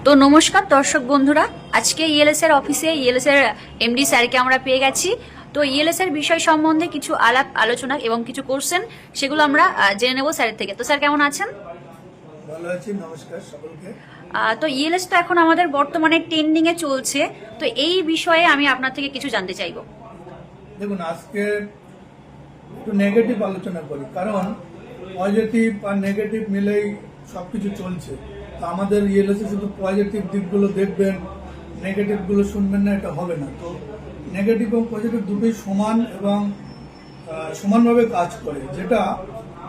তো নমস্কার দর্শক বন্ধুরা, আজকে ইএলএস এর অফিসে ইএলএস এর এমডি স্যারকে আমরা পেয়ে গেছি। তো ইএলএস এর বিষয় সম্বন্ধে কিছু আলাপ আলোচনা এবং কিছু কোশ্চেন সেগুলো আমরা জেনে নেব স্যারের থেকে। তো স্যার কেমন আছেন? ভালো আছি, নমস্কার সকলকে। তো ইএলএস তো এখন আমাদের বর্তমানে ট্রেন্ডিং এ চলছে, তো এই বিষয়ে আমি আপনার থেকে কিছু জানতে চাইবো। দেখুন, আজকে একটু নেগেটিভ আলোচনা করি, কারণ পজিটিভ আর নেগেটিভ মিলেই সবকিছু চলছে। তো আমাদের ইএলএসে শুধু পজিটিভ দিকগুলো দেখবেন, নেগেটিভগুলো শুনবেন না, এটা হবে না। তো নেগেটিভ এবং পজিটিভ দুটোই সমান এবং সমানভাবে কাজ করে। যেটা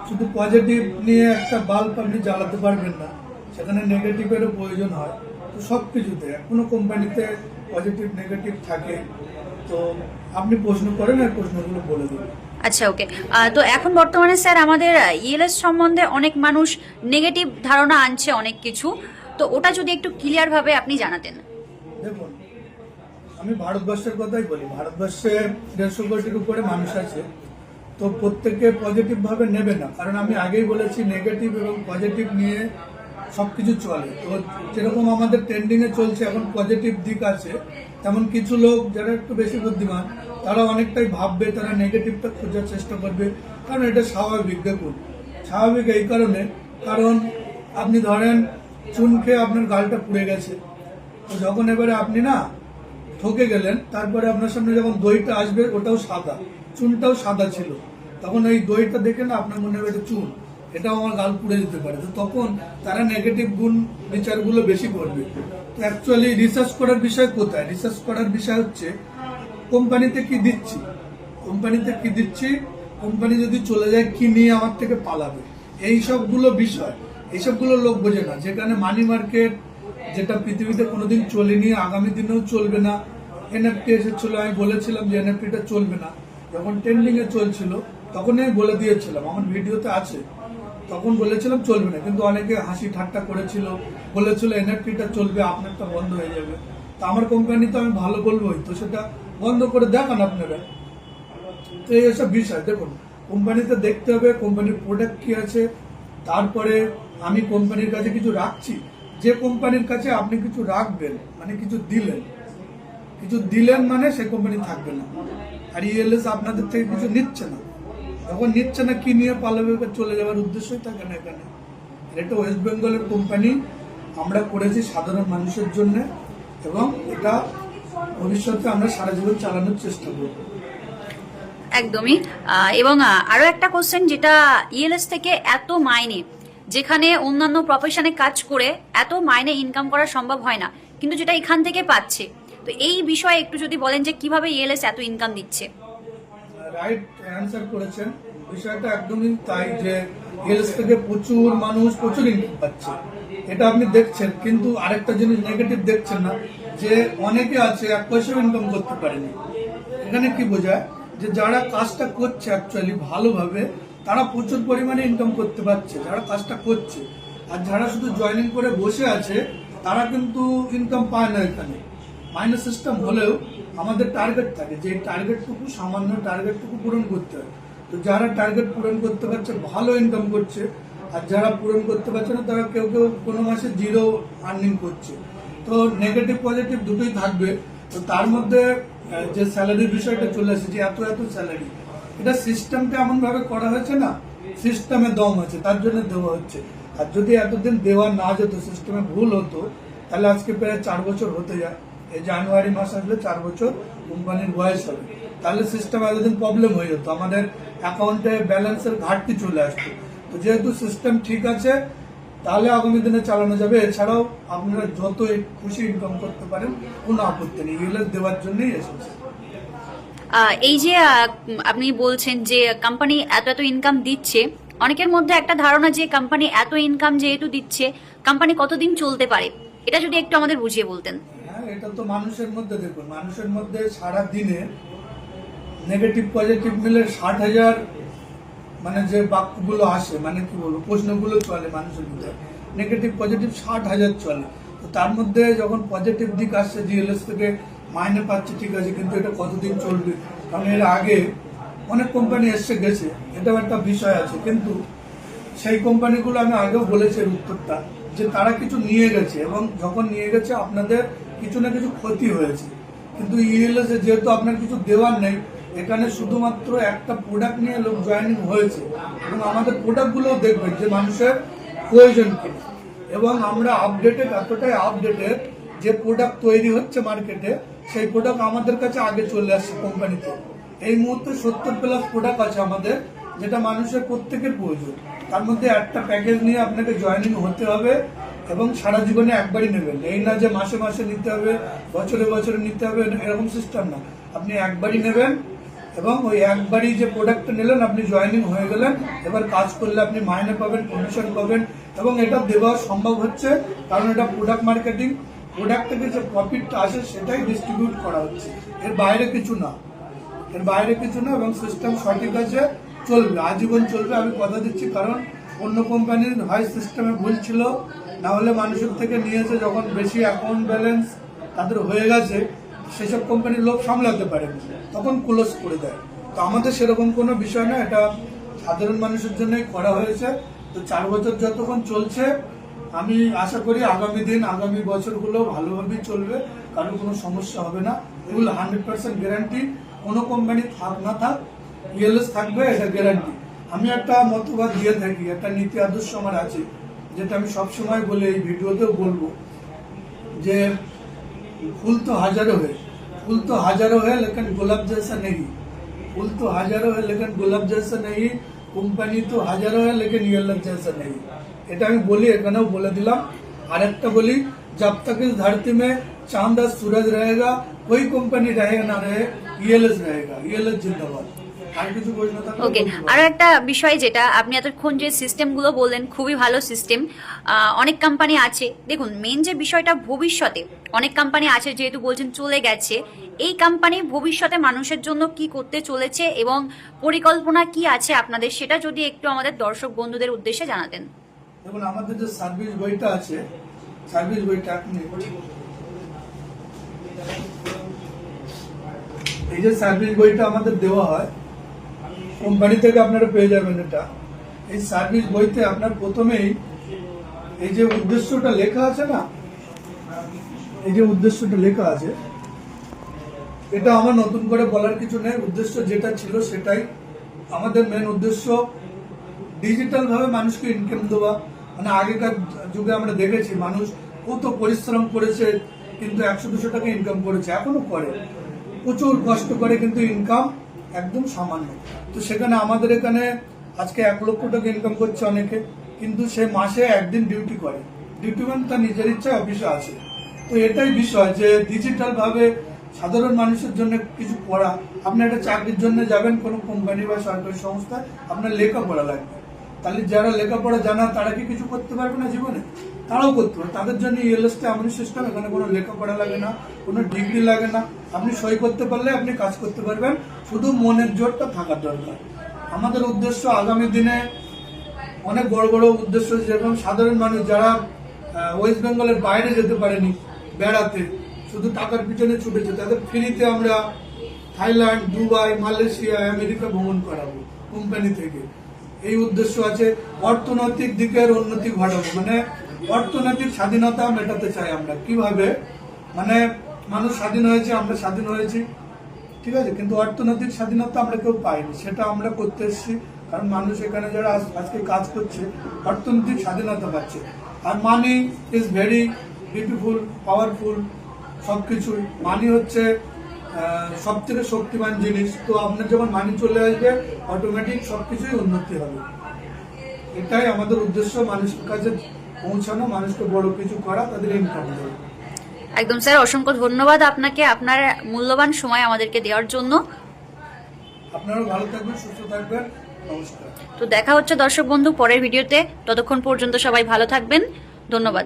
শুধু পজিটিভ নিয়ে একটা বাল্ব আপনি জ্বালাতে পারবেন না, সেখানে নেগেটিভেরও প্রয়োজন হয়। তো সব কিছুতে কোনো কোম্পানিতে পজিটিভ নেগেটিভ থাকে। তো আপনি প্রশ্ন করেন আর প্রশ্নগুলো বলে দেবেন। আচ্ছা, ওকে। তো এখন বর্তমানে স্যার আমাদের ইএলএস সম্বন্ধে অনেক মানুষ নেগেটিভ ধারণা আনছে অনেক কিছু, তো ওটা যদি একটু ক্লিয়ার ভাবে আপনি জানাতেন। দেখুন, আমি ভারতবর্ষের কথাই বলি। ভারতবর্ষে 150 কোটির উপরে মানুষ আছে। তো প্রত্যেকে পজিটিভ ভাবে নেবে না, কারণ আমি আগেই বলেছি নেগেটিভ এবং পজিটিভ নিয়ে সবকিছু চলে। তো যেরকম আমাদের ট্রেন্ডিং এ চলছে এখন পজিটিভ দিক আছে, তেমন কিছু লোক যারা একটু বেশি বুদ্ধিমান তারা অনেকটাই ভাববে, তারা নেগেটিভটা খোঁজার চেষ্টা করবে, কারণ এটা স্বাভাবিক। দেখুন, স্বাভাবিক এই কারণে, কারণ আপনি ধরেন চুন খেয়ে আপনার গালটা পুড়ে গেছে। তো যখন এবারে আপনি না ঠকে গেলেন, তারপরে আপনার সামনে যখন দইটা আসবে ওটাও সাদা, চুনটাও সাদা ছিল, তখন ওই দইটা দেখে না আপনার মনে হবে এটা চুন, এটাও আমার গাল পুড়ে যেতে পারে। তো তখন তারা নেগেটিভ গুণ বিচারগুলো বেশি করবে। তো অ্যাকচুয়ালি রিসার্চ করার বিষয় কোথায়? রিসার্চ করার বিষয় হচ্ছে কোম্পানিতে কি দিচ্ছি, কোম্পানিতে কি দিচ্ছি, কোম্পানি যদি চলে যায় কি নিয়ে আমার থেকে পালাবে, এই সবগুলো বিষয়। এইসবগুলো লোক বোঝে না। যেখানে মানি মার্কেট, যেটা পৃথিবীতে কোনোদিন চলেনি, আগামী দিনেও চলবে না। এনএফটি এসেছিল, আমি বলেছিলাম যে এনএফটিটা চলবে না। যখন ট্রেন্ডিং এ চলছিল তখনই আমি বলে দিয়েছিলাম, আমার ভিডিওতে আছে, তখন বলেছিলাম চলবে না। কিন্তু অনেকে হাসি ঠাট্টা করেছিল, বলেছিল এনএফটিটা চলবে, আপনারটা বন্ধ হয়ে যাবে। তো আমার কোম্পানি তো আমি ভালো বলবোই, তো সেটা বন্ধ করে দেখান আপনারা। তো এইসব বিষয় দেখুন, কোম্পানিতে দেখতে হবে কোম্পানির প্রোডাক্ট কি আছে। তারপরে আমি কোম্পানির কাছে কিছু রাখছি, যে কোম্পানির কাছে আপনি কিছু রাখবেন মানে কিছু দিলেন মানে সেই কোম্পানি থাকবে না। আর ইএলএস আপনাদের থেকে কিছু নিচ্ছে না, যখন নিচ্ছে না কি নিয়ে পালাবে, চলে যাওয়ার উদ্দেশ্যই থাকে না এখানে। এটা ওয়েস্ট বেঙ্গলের কোম্পানি, আমরা করেছি সাধারণ মানুষের জন্য, এবং এটা ভবিষ্যতে আমরা সারা জীবন চালানোর চেষ্টা করব। একদমই। এবং আরো একটা কোশ্চেন, যেটা ইএলএস থেকে এত মাইনে, যেখানে অন্যান্য প্রফেশনে কাজ করে এত মাইনে ইনকাম করা সম্ভব হয় না, কিন্তু যেটা এখান থেকে পাচ্ছে, তো এই বিষয়ে একটু যদি বলেন যে কিভাবে ইএলএস এত ইনকাম দিচ্ছে। রাইট অ্যান্সার করেছেন। বিষয়টা একদমই তাই যে ইএলএস থেকে প্রচুর মানুষ প্রচুর ইনকাম পাচ্ছে, এটা আপনি দেখছেন। কিন্তু আরেকটা জিনিস নেগেটিভ দেখছেন না, যে অনেকে আছে 1 পয়সাও ইনকাম করতে পারেনি। এখানে কি বোঝায়? যে যারা কাজটা করছে অ্যাকচুয়ালি ভালোভাবে, তারা প্রচুর পরিমাণে ইনকাম করতে পারছে, যারা কাজটা করছে। আর যারা শুধু জয়েনিং করে বসে আছে, তারা কিন্তু ইনকাম পায় না। এখানে মাইনাস সিস্টেম হলেও আমাদের টার্গেট থাকে, যে টার্গেটটুকু, সামান্য টার্গেটটুকু পূরণ করতে হয়। তো যারা টার্গেট পূরণ করতে পারছে ভালো ইনকাম করছে, আর যারা পূরণ করতে পারছে না তারা কেউ কেউ কোনো মাসে জিরো আর্নিং করছে। তো নেগেটিভ পজিটিভ দুটোই থাকবে। তো তার মধ্যে যে স্যালারির বিষয়টা চলে আসে, যে এত স্যালারি, এটা সিস্টেমটা এমন ভাবে করা হয়েছে না, সিস্টেমে দম আছে তার জন্য দেওয়া হচ্ছে। আর যদি এতদিন দেওয়া না যেত, সিস্টেমে ভুল হতো, তাহলে আজকে প্রায় 4 বছর হতে যায়। এই জানুয়ারি মাস আসলে 4 বছর কোম্পানির বয়স হবে। তাহলে সিস্টেম এতদিন প্রবলেম হয়ে যেত, আমাদের অ্যাকাউন্টে ব্যালেন্সের ঘাটতি চলে আসতো। তো যেহেতু সিস্টেম ঠিক আছে, তাহলে আগামী দিনে চালানো যাবে। এছাড়াও আপনারা যত খুশি ইনকাম করতে পারেন, কোনো আপত্তি নেই, ইএলএস দেওয়ার জন্যই এসেছে। এই যে আপনি বলছেন যে কোম্পানি এত এত ইনকাম দিচ্ছে, অনেকের মধ্যে একটা ধারণা যে কোম্পানি এত ইনকাম যেহেতু দিচ্ছে, কোম্পানি কতদিন চলতে পারে, এটা যদি একটু আমাদের বুঝিয়ে বলতেন। হ্যাঁ, এটা তো মানুষের মধ্যে, দেখুন মানুষের মধ্যে সারা দিনে নেগেটিভ পজিটিভ মিলে 60,000 মানে যে বাক্যগুলো আসে, মানে কি বলবো, প্রশ্নগুলো চলে মানুষের মধ্যে, নেগেটিভ পজিটিভ 60,000 চলে। তো তার মধ্যে যখন পজিটিভ দিক আসছে, জিএলএস থেকে মাইনে পাচ্ছে, ঠিক আছে, কিন্তু এটা কতদিন চলবে? কারণ এর আগে অনেক কোম্পানি এসে গেছে, এটাও একটা বিষয় আছে। কিন্তু সেই কোম্পানিগুলো আমি আগেও বলেছি এর উত্তরটা, যে তারা কিছু নিয়ে গেছে এবং যখন নিয়ে গেছে আপনাদের কিছু না কিছু ক্ষতি হয়েছে, কিন্তু ইএলএস এ যেহেতু আপনার কিছু দেওয়ার নেই, এখানে শুধুমাত্র একটা প্রোডাক্ট নিয়ে লোক জয়েনিং হয়েছে এবং আমাদের প্রোডাক্টগুলোও দেখবেন যে মানুষের প্রয়োজন কি, এবং আমরা আপডেটেড, এতটাই আপডেটেড যে প্রোডাক্ট তৈরি হচ্ছে মার্কেটে সেই প্রোডাক্ট আমাদের কাছে আগে চলে আসছে কোম্পানিতে। এই মুহূর্তে 70+ প্রোডাক্ট আছে আমাদের, যেটা মানুষের প্রত্যেকের প্রয়োজন। তার মধ্যে একটা প্যাকেজ নিয়ে আপনাকে জয়েনিং হতে হবে এবং সারা জীবনে একবারই নেবেন। এই না যে মাসে মাসে নিতে হবে, বছরে বছরে নিতে হবে, এরকম সিস্টেম না। আপনি একবারই নেবেন এবং ওই একবারই যে প্রোডাক্টটা নিলেন আপনি জয়েনিং হয়ে গেলেন। এবার কাজ করলে আপনি মাইনে পাবেন, কমিশন পাবেন, এবং এটা দেওয়া সম্ভব হচ্ছে কারণ এটা প্রোডাক্ট মার্কেটিং। প্রোডাক্ট থেকে যে প্রফিটটা আসে সেটাই ডিস্ট্রিবিউট করা হচ্ছে, এর বাইরে কিছু না, এর বাইরে কিছু না। এবং সিস্টেম সঠিক আছে, চলবে, আজীবন চলবে, আমি কথা দিচ্ছি। কারণ অন্য কোম্পানির হয় সিস্টেমে ভুল ছিল, না হলে মানুষের থেকে নিয়েছে, যখন বেশি অ্যাকাউন্ট ব্যালেন্স তাদের হয়ে গেছে সেসব কোম্পানির লোক সামলাতে পারে তখন ক্লোজ করে দেয়। তো আমাদের সেরকম কোনো বিষয় না, এটা সাধারণ মানুষের জন্যই করা হয়েছে। তো 4 বছর যতক্ষণ চলছে আমি আশা করি আগামী দিন, আগামী বছরগুলো ভালোভাবেই চলবে, কারো কোনো সমস্যা হবে না। এগুলো 100% গ্যারান্টি, কোনো কোম্পানি থাক না থাক ইএলএস থাকবে, এটা গ্যারান্টি। আমি একটা মতবাদ দিয়ে থাকি, একটা নীতি আদর্শ আমার আছে, যেটা আমি সবসময় বলি, এই ভিডিওতেও বলবো, যে फूल तो हजारों है लेकिन गुलाब जैसा नहीं। फूल तो हजारों है लेकिन गुलाब जैसा नहीं। কোম্পানি তো হাজারো है लेकिन ইএলএস जैसा नहीं। এটা আমি বলি, এখানেও বলে দিলাম। আরেকটা বলি, जब तक इस धरती में चांद और सूरज रहेगा कोई कंपनी रहे ना रहे, ইএলএস रहेगा। ইএলএস जिंदाबाद। আর কিছু প্রশ্ন থাকলে ওকে, আরো একটা বিষয় যেটা আপনি এতক্ষণ যে সিস্টেমগুলো বললেন, খুবই ভালো সিস্টেম। অনেক কোম্পানি আছে, দেখুন মেন যে বিষয়টা, ভবিষ্যতে অনেক কোম্পানি আছে, যেহেতু বলছেন চলে গেছে, এই কোম্পানি ভবিষ্যতে মানুষের জন্য কি করতে চলেছে এবং পরিকল্পনা কি আছে আপনাদের, সেটা যদি একটু আমাদের দর্শক বন্ধুদের উদ্দেশ্যে জানাতেন। দেখুন, আমাদের যে সার্ভিস বইটা আছে, সার্ভিস বইটা এই যে সার্ভিস বইটা আমাদের দেওয়া হয় কোম্পানি থেকে, আপনারা পেয়ে যাবেন এটা। এই সার্ভিস বইতে আপনার প্রথমেই এই যে উদ্দেশ্যটা লেখা আছে না, এই যে উদ্দেশ্যটা লেখা আছে, এটা আমার নতুন করে বলার কিছু নেই। উদ্দেশ্য যেটা ছিল সেটাই আমাদের মেন উদ্দেশ্য, ডিজিটাল ভাবে মানুষকে ইনকাম দেওয়া। মানে আগেকার যুগে আমরা দেখেছি মানুষ কত পরিশ্রম করেছে কিন্তু 100-200 টাকা ইনকাম করেছে, এখনো করে, প্রচুর কষ্ট করে কিন্তু ইনকাম একদম সামান্য। তো সেখানে আমাদের এখানে আজকে 1 লক্ষ টাকা ইনকাম করছে অনেকে, কিন্তু সে মাসে একদিন ডিউটি করে, ডিউটি মানে তার নিজের ইচ্ছায় অফিসে আছে। তো এটাই বিষয় যে ডিজিটাল ভাবে সাধারণ মানুষের জন্য কিছু করা। আপনি একটা চাকরির জন্য যাবেন কোনো কোম্পানি বা সরকারি সংস্থায়, আপনার লেখাপড়া লাগবে। তাহলে যারা লেখাপড়া জানা তারা কি কিছু করতে পারবে না জীবনে? তারাও করতে পারে। তাদের জন্য ইএলএসটা এমন সিস্টেম, এখানে কোনো লেখাপড়া লাগে না, কোনো ডিগ্রি লাগে না, আপনি সই করতে পারলে আপনি কাজ করতে পারবেন, শুধু মনের জোরটা থাকার দরকার। আমাদের উদ্দেশ্য আগামী দিনে অনেক বড় বড় উদ্দেশ্য, যেরকম সাধারণ মানুষ যারা ওয়েস্ট বেঙ্গলের বাইরে যেতে পারেনি বেড়াতে, শুধু টাকার পিছনে ছুটেছে, তাদের ফ্রিতে আমরা থাইল্যান্ড, দুবাই, মালয়েশিয়া, আমেরিকা ভ্রমণ করাবো কোম্পানি থেকে। এই উদ্দেশ্য আছে। অর্থনৈতিক দিকের উন্নতি ঘটাবো, মানে অর্থনৈতিক স্বাধীনতা মেটাতে চাই আমরা। কিভাবে? মানে মানুষ স্বাধীন হয়েছে, আমরা স্বাধীন হয়েছি, ঠিক আছে, কিন্তু অর্থনৈতিক স্বাধীনতা আমরা কেউ পাইনি, সেটা আমরা করতে এসেছি। কারণ মানুষ এখানে যারা আজকে কাজ করছে অর্থনৈতিক স্বাধীনতা পাচ্ছে। আর money is very beautiful, powerful, সবকিছুই। মানি হচ্ছে সব থেকে শক্তিমান জিনিস। তো আপনার যখন মানি চলে আসবে অটোমেটিক সবকিছুই উন্নতি হবে। এটাই আমাদের উদ্দেশ্য, মানুষের কাছে পৌঁছানো, মানুষকে বড় কিছু করা, তাদের ইনকাম দেওয়া। একদম স্যার, অসংখ্য ধন্যবাদ আপনাকে আপনার মূল্যবান সময় আমাদেরকে দেওয়ার জন্য। আপনারাও ভালো থাকবেন, সুস্থ থাকবেন, নমস্কার। তো দেখা হচ্ছে দর্শক বন্ধু পরের ভিডিওতে, ততক্ষণ পর্যন্ত সবাই ভালো থাকবেন, ধন্যবাদ।